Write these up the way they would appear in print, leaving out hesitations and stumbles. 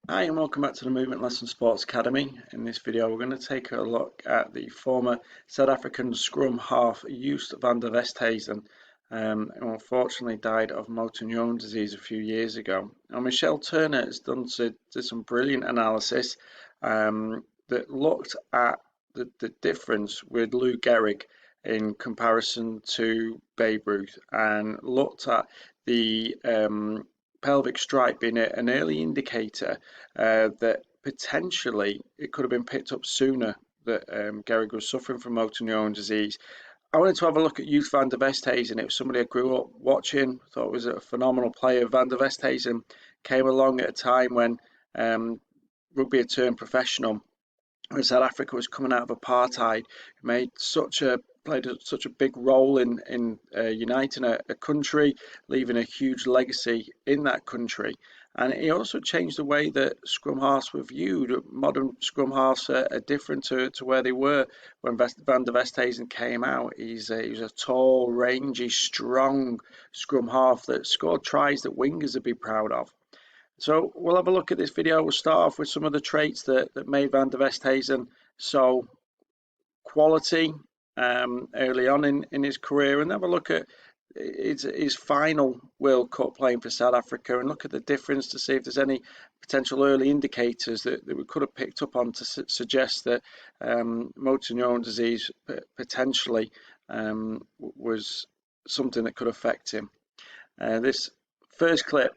Hi and welcome back to the Movement Lesson Sports Academy. In this video we're going to take a look at the former South African scrum half Joost van der Westhuizen, who unfortunately died of motor neuron disease a few years ago. Now Michelle Turner has done some brilliant analysis that looked at the difference with Lou Gehrig in comparison to Babe Ruth, and looked at the pelvic strike being an early indicator that potentially it could have been picked up sooner that Gehrig was suffering from motor neuron disease. I wanted to have a look at Joost van der Westhuizen. It was somebody I grew up watching, thought was a phenomenal player. Van der Westhuizen came along at a time when rugby had turned professional, when South Africa was coming out of apartheid. Played such a big role in uniting a country, leaving a huge legacy in that country. And he also changed the way that scrum-halves were viewed. Modern scrum-halves are different to where they were when Van der Westhuizen came out. He was a tall, rangy, strong scrum-half that scored tries that wingers would be proud of. So we'll have a look at this video. We'll start off with some of the traits that made Van der Westhuizen so quality early on in his career, and have a look at his final World Cup playing for South Africa, and look at the difference to see if there's any potential early indicators that we could have picked up on to suggest that motor neuron disease potentially was something that could affect him. This first clip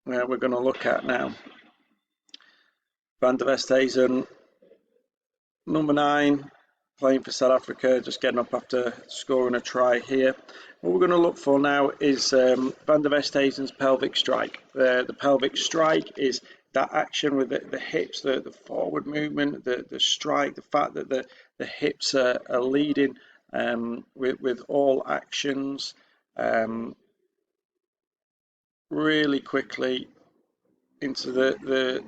we're going to look at now. Van der Westhuizen, number 9, playing for South Africa, just getting up after scoring a try here. What we're going to look for now is Van der Westhuizen's pelvic strike. The pelvic strike is that action with the hips, the forward movement, the strike, the fact that the hips are leading with all actions. Really quickly into the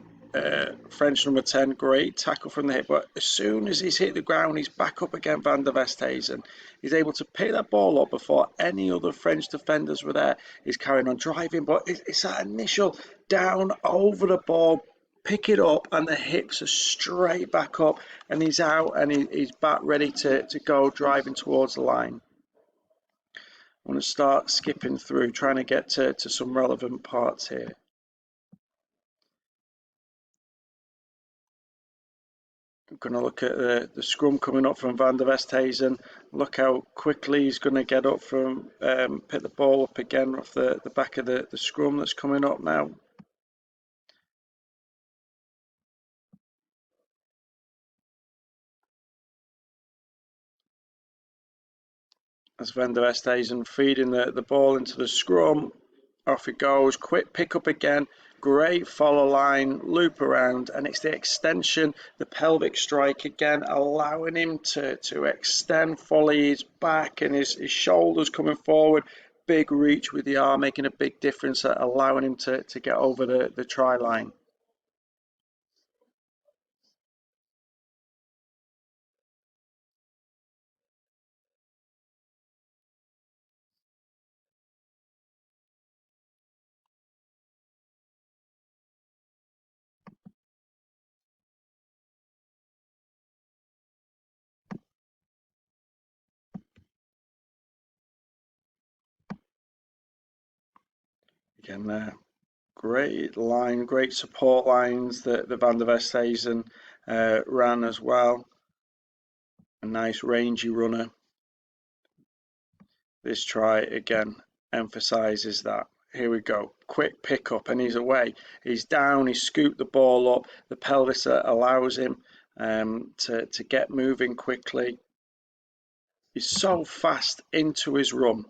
French number 10, great tackle from the hip, but as soon as he's hit the ground, he's back up again. Van der Westhuizen, he's able to pick that ball up before any other French defenders were there. He's carrying on driving, but it's that initial down over the ball, pick it up, and the hips are straight back up, and he's out, and he's back ready to go driving towards the line. I want to start skipping through, trying to get to some relevant parts here. I'm going to look at the scrum coming up from Van der Westhuizen. Look how quickly he's going to get up from, pick the ball up again off the back of the scrum that's coming up now. As Van der Westhuizen feeding the ball into the scrum, off it goes, quick pick up again, great follow line, loop around, and it's the extension, the pelvic strike again, allowing him to extend fully his back and his shoulders coming forward, big reach with the arm, making a big difference, allowing him to get over the try line. Again there, great line, great support lines that Van der Westhuizen ran as well. A nice rangy runner. This try again emphasizes that. Here we go, quick pick up, and he's away. He's down, he's scooped the ball up. The pelvis allows him to get moving quickly. He's so fast into his run.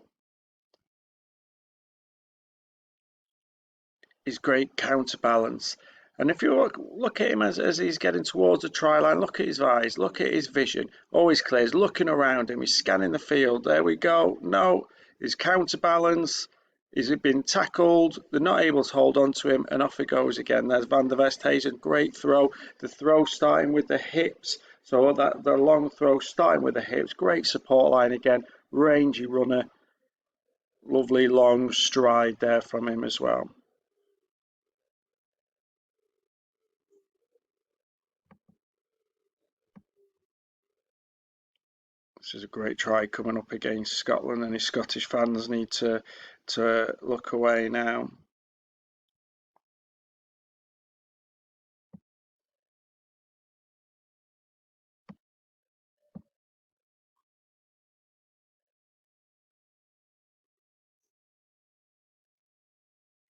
His great counterbalance. And if you look at him as he's getting towards the try line, look at his eyes, look at his vision, always clear. He's looking around him, he's scanning the field. There we go. No, his counterbalance. He's been tackled, they're not able to hold on to him, and off he goes again. There's Van der Westhuizen, great throw. The throw starting with the hips, so the long throw starting with the hips. Great support line again, rangy runner. Lovely long stride there from him as well. This is a great try coming up against Scotland. Any Scottish fans need to look away now.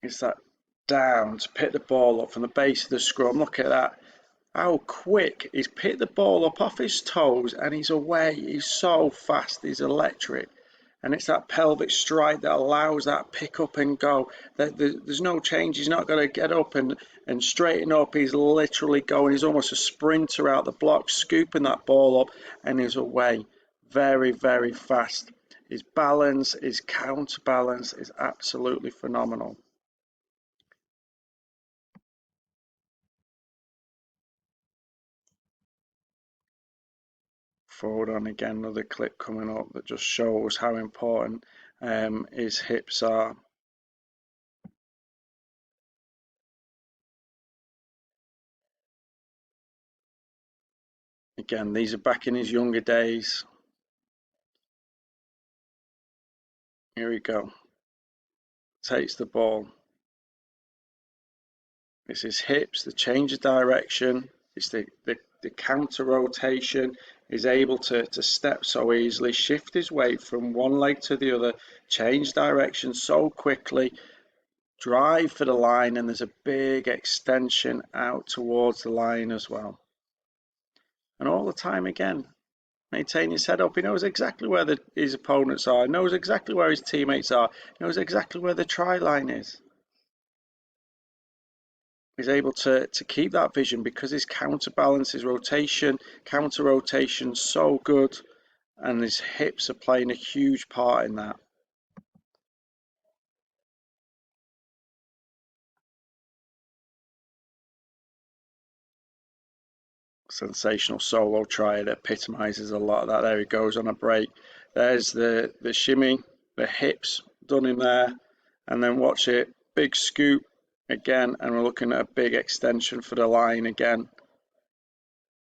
Is that down to pick the ball up from the base of the scrum? Look at that. How quick he's picked the ball up off his toes and he's away. He's so fast, he's electric. And it's that pelvic strike that allows that pick up and go. There's no change. He's not going to get up and straighten up. He's literally going. He's almost a sprinter out the block, scooping that ball up, and he's away. Very, very fast. His balance, his counterbalance is absolutely phenomenal. Forward on again, another clip coming up that just shows how important his hips are. Again, these are back in his younger days. Here we go. Takes the ball. It's his hips, the change of direction, it's the counter rotation. He's able to step so easily, shift his weight from one leg to the other, change direction so quickly, drive for the line, and there's a big extension out towards the line as well. And all the time again, maintain his head up. He knows exactly where his opponents are, he knows exactly where his teammates are, he knows exactly where the try line is. He's able to keep that vision because his counterbalance, his rotation, counter rotation so good, and his hips are playing a huge part in that. Sensational solo try that epitomises a lot of that. There he goes on a break. There's the shimmy, the hips done in there, and then watch it, big scoop again, and we're looking at a big extension for the line again.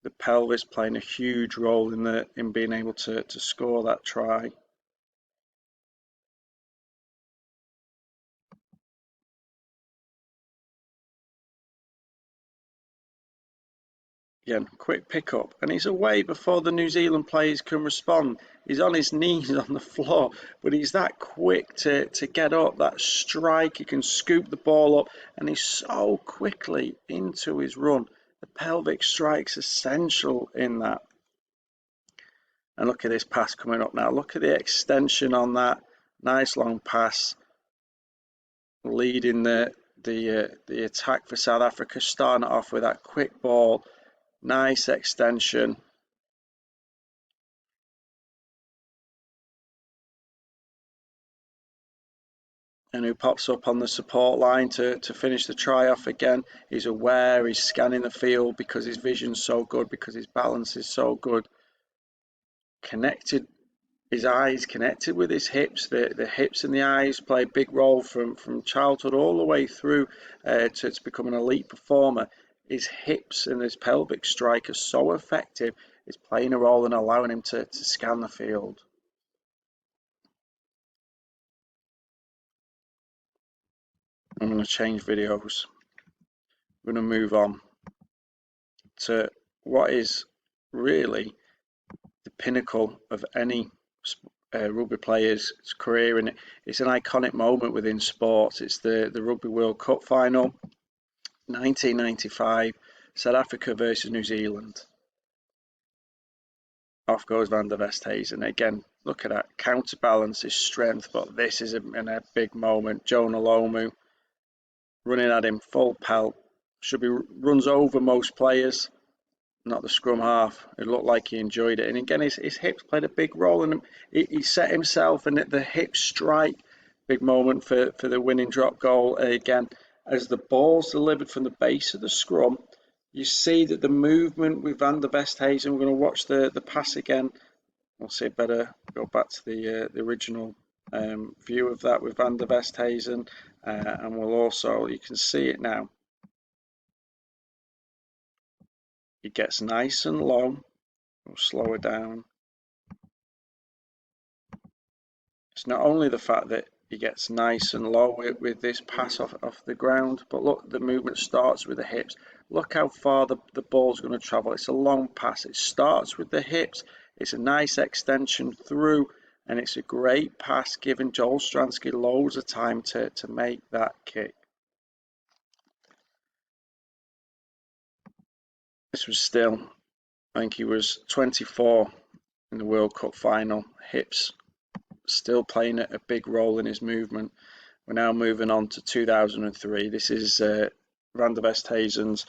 The pelvis playing a huge role in being able to score that try. Again, quick pickup, and he's away before the New Zealand players can respond. He's on his knees on the floor, but he's that quick to get up, that strike. He can scoop the ball up, and he's so quickly into his run. The pelvic strike's essential in that. And look at this pass coming up now. Look at the extension on that. Nice long pass, leading the attack for South Africa, starting it off with that quick ball. Nice extension. And who pops up on the support line to finish the try off again. He's aware, he's scanning the field because his vision's so good, because his balance is so good. Connected, his eyes connected with his hips. The hips and the eyes play a big role from childhood all the way through to become an elite performer. His hips and his pelvic strike are so effective, it's playing a role in allowing him to scan the field. I'm going to change videos. I'm going to move on to what is really the pinnacle of any rugby player's career, and it's an iconic moment within sports. It's the Rugby World Cup final, 1995, South Africa versus New Zealand. Off goes Van der Westhuizen. Again, look at that, counterbalance his strength, but this is a big moment. Jonah Lomu running at him full pelt, runs over most players, not the scrum half. It looked like he enjoyed it. And again, his hips played a big role, and he set himself, and the hip strike, big moment for the winning drop goal. Again, as the ball's delivered from the base of the scrum, you see that the movement with Van der Westhuizen, we're going to watch the pass again. We'll see, better go back to the original view of that with Van der Westhuizen, and we'll also, you can see it now. It gets nice and low. We'll slow it down. It's not only the fact that he gets nice and low with this pass off the ground, but look, the movement starts with the hips. Look how far the ball's going to travel. It's a long pass. It starts with the hips. It's a nice extension through, and it's a great pass, giving Joel Stransky loads of time to make that kick. This was still, I think he was 24 in the World Cup final. Hips still playing a big role in his movement. We're now moving on to 2003. This is Van der Westhuizen's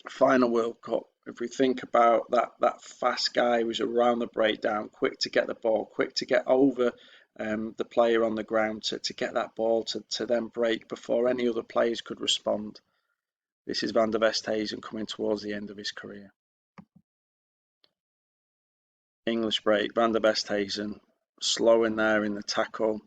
final World Cup. If we think about that fast guy who's around the breakdown, quick to get the ball, quick to get over the player on the ground, to get that ball to then break before any other players could respond. This is Van der Westhuizen coming towards the end of his career. English break, Van der Westhuizen slow in there in the tackle.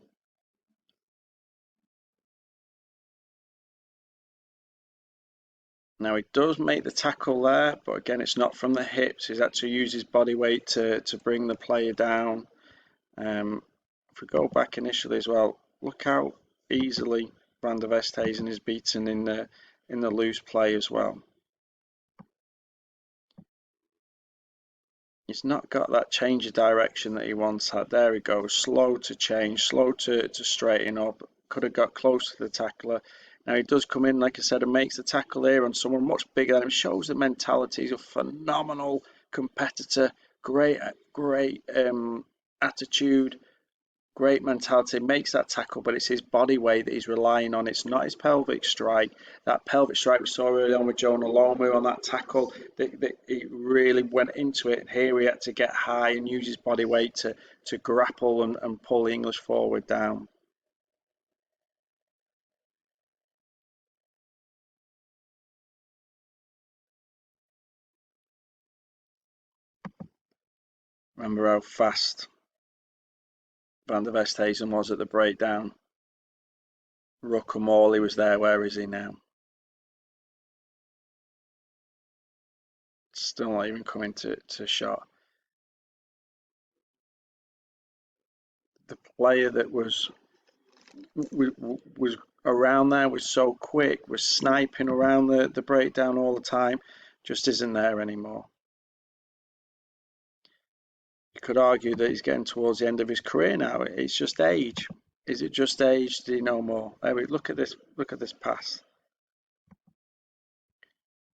Now he does make the tackle there, but again it's not from the hips. He's had to use his body weight to bring the player down. If we go back initially as well, look how easily Van der Westhuizen is beaten in the loose play as well. He's not got that change of direction that he once had. There he goes, slow to change, slow to straighten up. Could have got close to the tackler. Now he does come in, like I said, and makes the tackle here on someone much bigger than him. Shows the mentality. He's a phenomenal competitor. Great attitude. Great mentality. Makes that tackle, but it's his body weight that he's relying on. It's not his pelvic strike. That pelvic strike we saw early on with Jonah Lomu on that tackle, that he really went into it. Here he had to get high and use his body weight to grapple and pull the English forward down. Remember how fast Van der Westhuizen was at the breakdown. Rucker Morley was there. Where is he now? Still not even coming to shot. The player that was around there was so quick, was sniping around the breakdown all the time, just isn't there anymore. You could argue that he's getting towards the end of his career now. It's just age. Is it just age? Did he know more? There we look at this pass.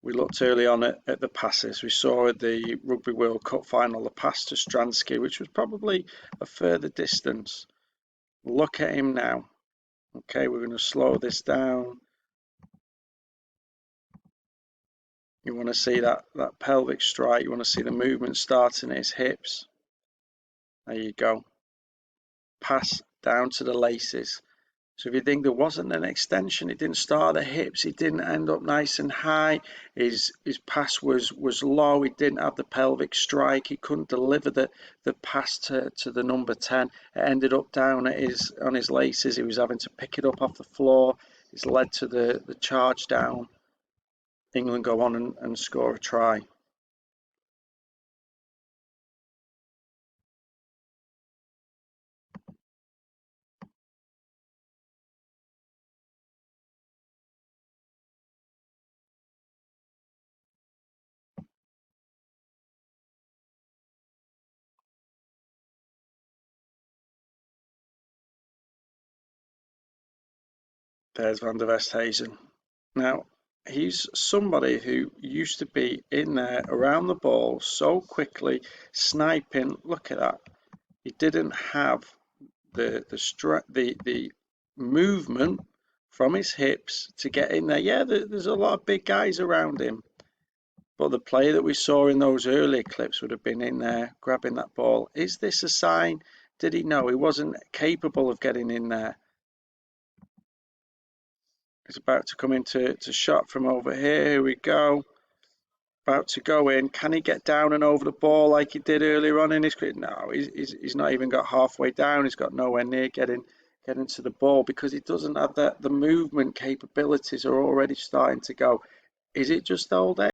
We looked early on at the passes. We saw at the Rugby World Cup final the pass to Stransky, which was probably a further distance. Look at him now. Okay, we're going to slow this down. You want to see that pelvic strike. You want to see the movement starting at his hips. There you go. Pass down to the laces. So if you think there wasn't an extension, it didn't start at the hips, it didn't end up nice and high, his pass was low, he didn't have the pelvic strike, he couldn't deliver the pass to the number 10. It ended up down on his laces, he was having to pick it up off the floor. It's led to the charge down. England go on and score a try. There's Van der Westhuizen. Now, he's somebody who used to be in there around the ball so quickly, sniping. Look at that. He didn't have the movement from his hips to get in there. Yeah, there's a lot of big guys around him, but the player that we saw in those earlier clips would have been in there grabbing that ball. Is this a sign? Did he know he wasn't capable of getting in there? He's about to come into shot from over here. Here we go. About to go in. Can he get down and over the ball like he did earlier on in his career? No, he's not even got halfway down. He's got nowhere near getting to the ball because he doesn't have the movement capabilities are already starting to go. Is it just old age?